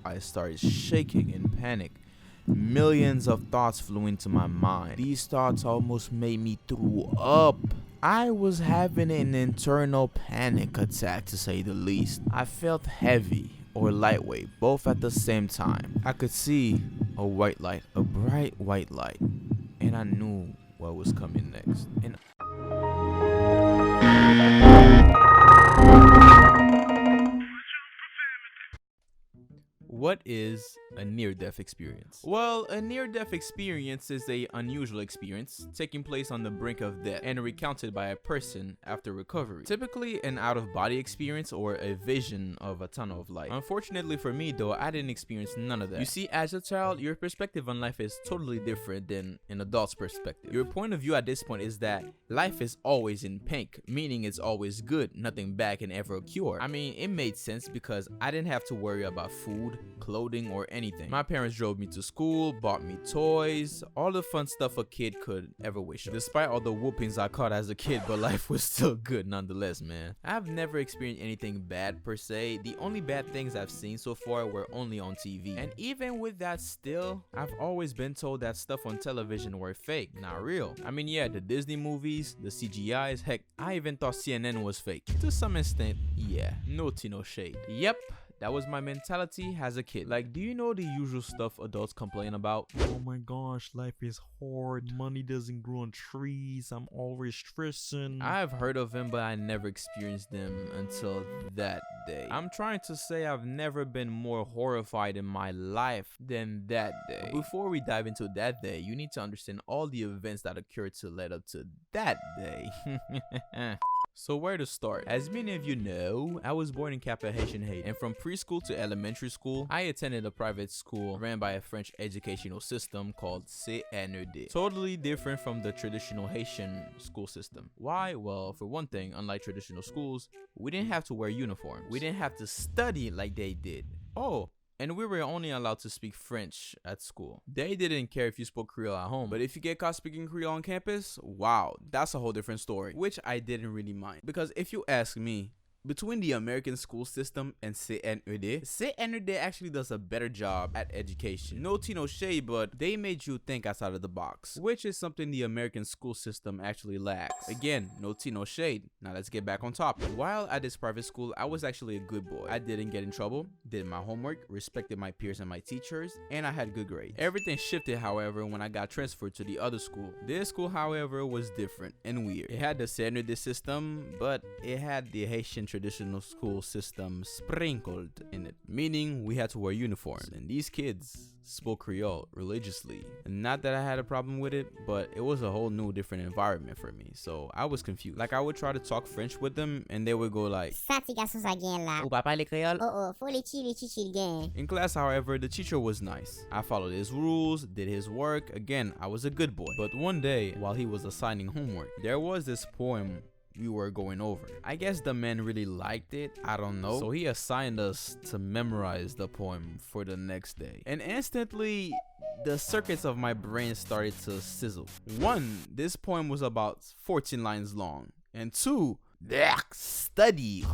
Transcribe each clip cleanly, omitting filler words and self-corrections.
I started shaking in panic. Millions of thoughts flew into my mind. These thoughts almost made me throw up. I was having an internal panic attack, to say the least. I felt heavy or lightweight, both at the same time. I could see a white light, a bright white light, and I knew what was coming next. And what is a near-death experience? Well, a near-death experience is an unusual experience taking place on the brink of death and recounted by a person after recovery. Typically an out-of-body experience or a vision of a tunnel of light. Unfortunately for me though, I didn't experience none of that. You see, as a child, your perspective on life is totally different than an adult's perspective. Your point of view at this point is that life is always in pink, meaning it's always good, nothing bad can ever occur. I mean, it made sense because I didn't have to worry about food, clothing, or anything. My parents drove me to school, bought me toys, all the fun stuff a kid could ever wish of. Despite all the whoopings I caught as a kid, but life was still good nonetheless, man. I've never experienced anything bad per se. The only bad things I've seen so far were only on TV. And even with that still, I've always been told that stuff on television were fake, not real. I mean, yeah, the Disney movies, the CGIs, heck, I even thought CNN was fake. To some extent, yeah, no tea, no shade. Yep. That was my mentality as a kid. Like, do you know the usual stuff adults complain about? Oh my gosh, life is hard. Money doesn't grow on trees. I'm always stressing. I've heard of them, but I never experienced them until that day. I'm trying to say I've never been more horrified in my life than that day. Before we dive into that day, you need to understand all the events that occurred to lead up to that day. So where to start? As many of you know, I was born in Kappa Haitian Haiti, and from preschool to elementary school, I attended a private school ran by a French educational system called CNED. Totally different from the traditional Haitian school system. Why? Well, for one thing, unlike traditional schools, we didn't have to wear uniforms. We didn't have to study like they did. Oh, and we were only allowed to speak French at school. They didn't care if you spoke Creole at home, but if you get caught speaking Creole on campus, wow, that's a whole different story, which I didn't really mind. Because if you ask me, between the American school system and CNED actually does a better job at education. No tea, no shade, but they made you think outside of the box, which is something the American school system actually lacks. Again, no tea, no shade. Now let's get back on topic. While at this private school, I was actually a good boy. I didn't get in trouble, did my homework, respected my peers and my teachers, and I had good grades. Everything shifted, however, when I got transferred to the other school. This school, however, was different and weird. It had the CNED system, but it had the Haitian traditional school system sprinkled in it, meaning we had to wear uniforms, and these kids spoke Creole religiously. And not that I had a problem with it, but it was a whole new different environment for me, so I was confused. Like, I would try to talk French with them and they would go like, in class, however, the teacher was nice. I followed his rules, did his work. Again, I was a good boy. But one day, while he was assigning homework, there was this poem we were going over. I guess the man really liked it, I don't know, so he assigned us to memorize the poem for the next day. And instantly, the circuits of my brain started to sizzle. One, this poem was about 14 lines long, and two, study.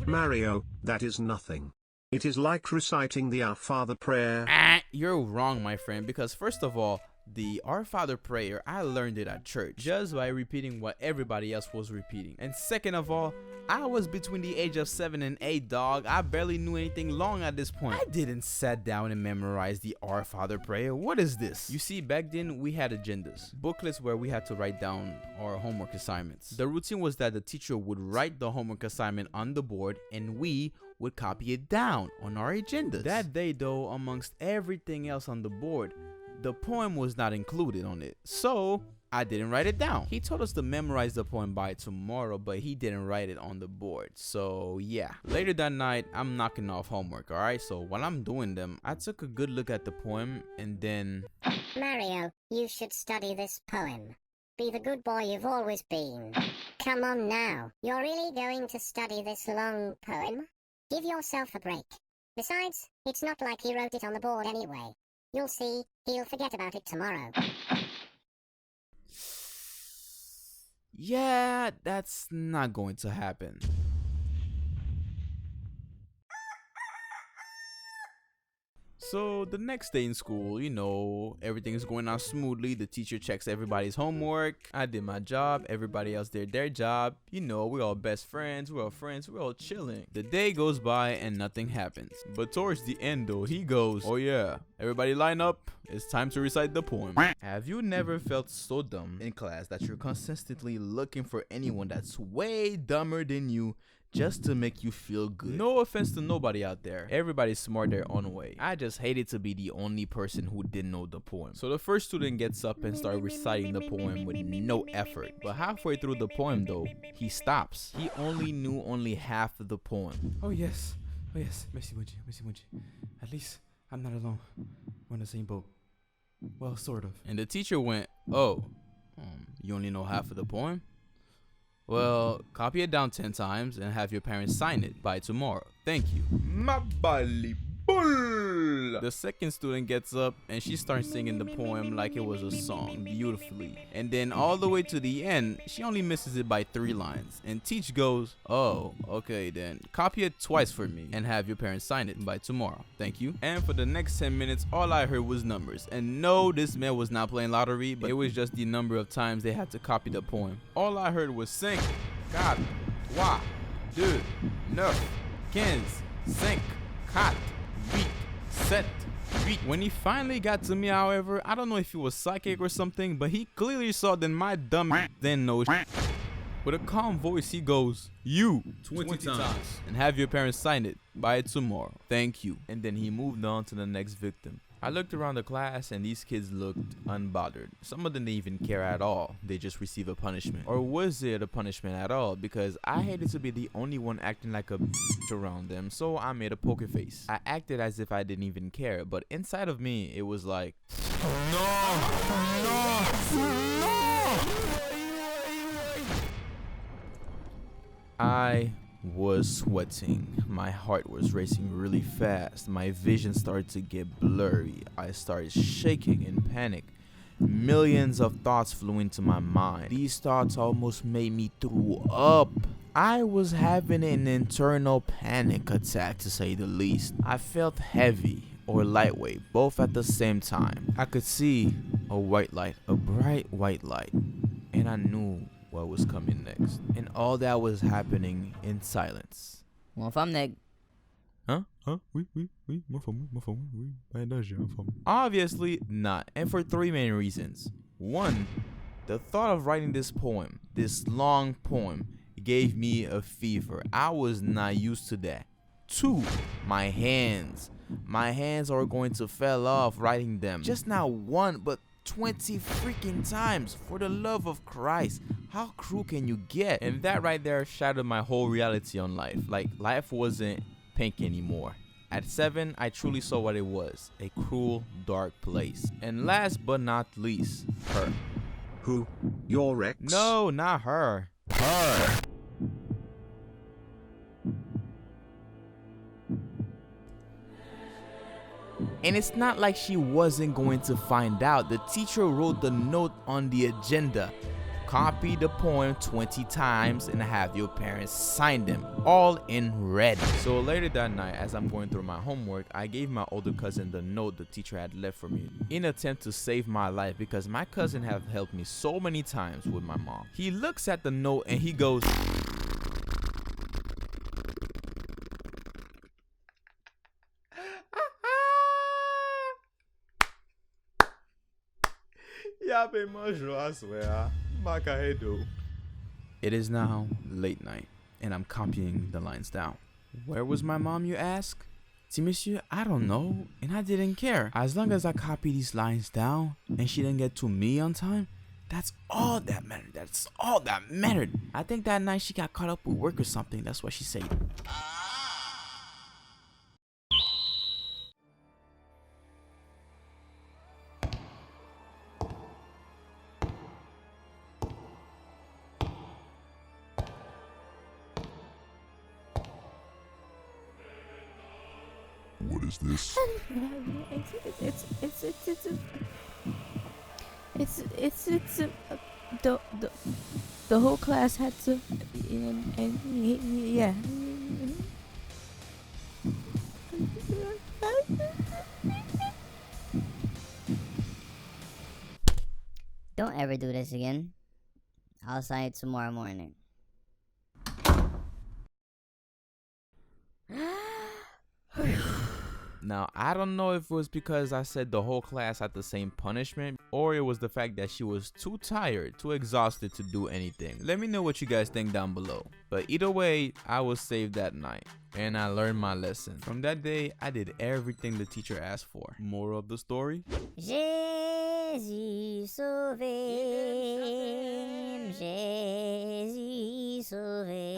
Mario, that is nothing. It is like reciting the Our Father prayer. You're wrong, my friend, because first of all, the Our Father prayer, I learned it at church just by repeating what everybody else was repeating. And second of all, I was between the age of 7 and 8, dog. I barely knew anything long at this point. I didn't sit down and memorize the Our Father prayer. What is this? You see, back then we had agendas, booklets where we had to write down our homework assignments. The routine was that the teacher would write the homework assignment on the board and we would copy it down on our agendas. That day though, amongst everything else on the board, the poem was not included on it, so I didn't write it down. He told us to memorize the poem by tomorrow, but he didn't write it on the board, so yeah. Later that night, I'm knocking off homework, alright? So while I'm doing them, I took a good look at the poem and then... Mario, you should study this poem. Be the good boy you've always been. Come on now, you're really going to study this long poem? Give yourself a break. Besides, it's not like he wrote it on the board anyway. You'll see, he'll forget about it tomorrow. Yeah, that's not going to happen. So the next day in school, you know, everything is going on smoothly. The teacher checks everybody's homework. I did my job. Everybody else did their job. You know, we're all best friends. We're all friends. We're all chilling. The day goes by and nothing happens. But towards the end though, he goes, "Oh yeah, everybody line up. It's time to recite the poem." Have you never felt so dumb in class that you're consistently looking for anyone that's way dumber than you just to make you feel good? No offense to nobody out there. Everybody's smart their own way. I just hated to be the only person who didn't know the poem. So the first student gets up and starts reciting the poem with no effort. But halfway through the poem though, he stops. He only knew half of the poem. Oh yes. Merci much. At least I'm not alone. We're in the same boat. Well, sort of. And the teacher went, "Oh, you only know half of the poem? Well, copy it down 10 times and have your parents sign it by tomorrow. Thank you." The second student gets up and she starts singing the poem like it was a song beautifully. And then all the way to the end, she only misses it by 3 lines. And Teach goes, "Oh, okay then. Copy it twice for me and have your parents sign it by tomorrow. Thank you." And for the next 10 minutes, all I heard was numbers. And no, this man was not playing lottery, but it was just the number of times they had to copy the poem. All I heard was sink, kat, wa, deux, neuf, quinze, cinq, kat, huit, set. When he finally got to me, however, I don't know if he was psychic or something, but he clearly saw that my dumb didn't know. With a calm voice, he goes, "You 20 times and have your parents sign it by tomorrow. Thank you." And then he moved on to the next victim. I looked around the class and these kids looked unbothered. Some of them didn't even care at all. They just receive a punishment. Or was it a punishment at all? Because I hated to be the only one acting like a bitch around them, so I made a poker face. I acted as if I didn't even care, but inside of me, it was like, I was sweating. My heart was racing really fast. My vision started to get blurry. I started shaking in panic. Millions of thoughts flew into my mind. These thoughts almost made me throw up. I was having an internal panic attack, to say the least. I felt heavy or lightweight, both at the same time. I could see a white light, a bright white light, and I knew what was coming next. And all that was happening in silence. One femme nègre. Oui, ma famille. Obviously not, and for 3 main reasons. 1, the thought of writing this poem, this long poem, gave me a fever. I was not used to that. 2, my hands. My hands are going to fall off writing them. Just not 1, but 20 freaking times. For the love of Christ, how cruel can you get? And that right there shattered my whole reality on life. Like, life wasn't pink anymore. At 7, I truly saw what it was, a cruel, dark place. And last but not least, her. Who? Your ex? No, not her. Her. And it's not like she wasn't going to find out. The teacher wrote the note on the agenda. Copy the poem 20 times and have your parents sign them, all in red. So later that night, as I'm going through my homework, I gave my older cousin the note the teacher had left for me in an attempt to save my life, because my cousin have helped me so many times with my mom. He looks at the note and he goes, It is now late night, and I'm copying the lines down. Where was my mom, you ask? See, monsieur, I don't know, and I didn't care. As long as I copy these lines down, and she didn't get to me on time, that's all that mattered. That's all that mattered. I think that night she got caught up with work or something. That's what she said. What is this? The whole class had to, and yeah. Don't ever do this again. I'll sign it tomorrow morning. Now, I don't know if it was because I said the whole class had the same punishment, or it was the fact that she was too tired, too exhausted to do anything. Let me know what you guys think down below. But either way, I was saved that night, and I learned my lesson. From that day, I did everything the teacher asked for. Moral of the story? Jésus sauvé, Jésus sauvé.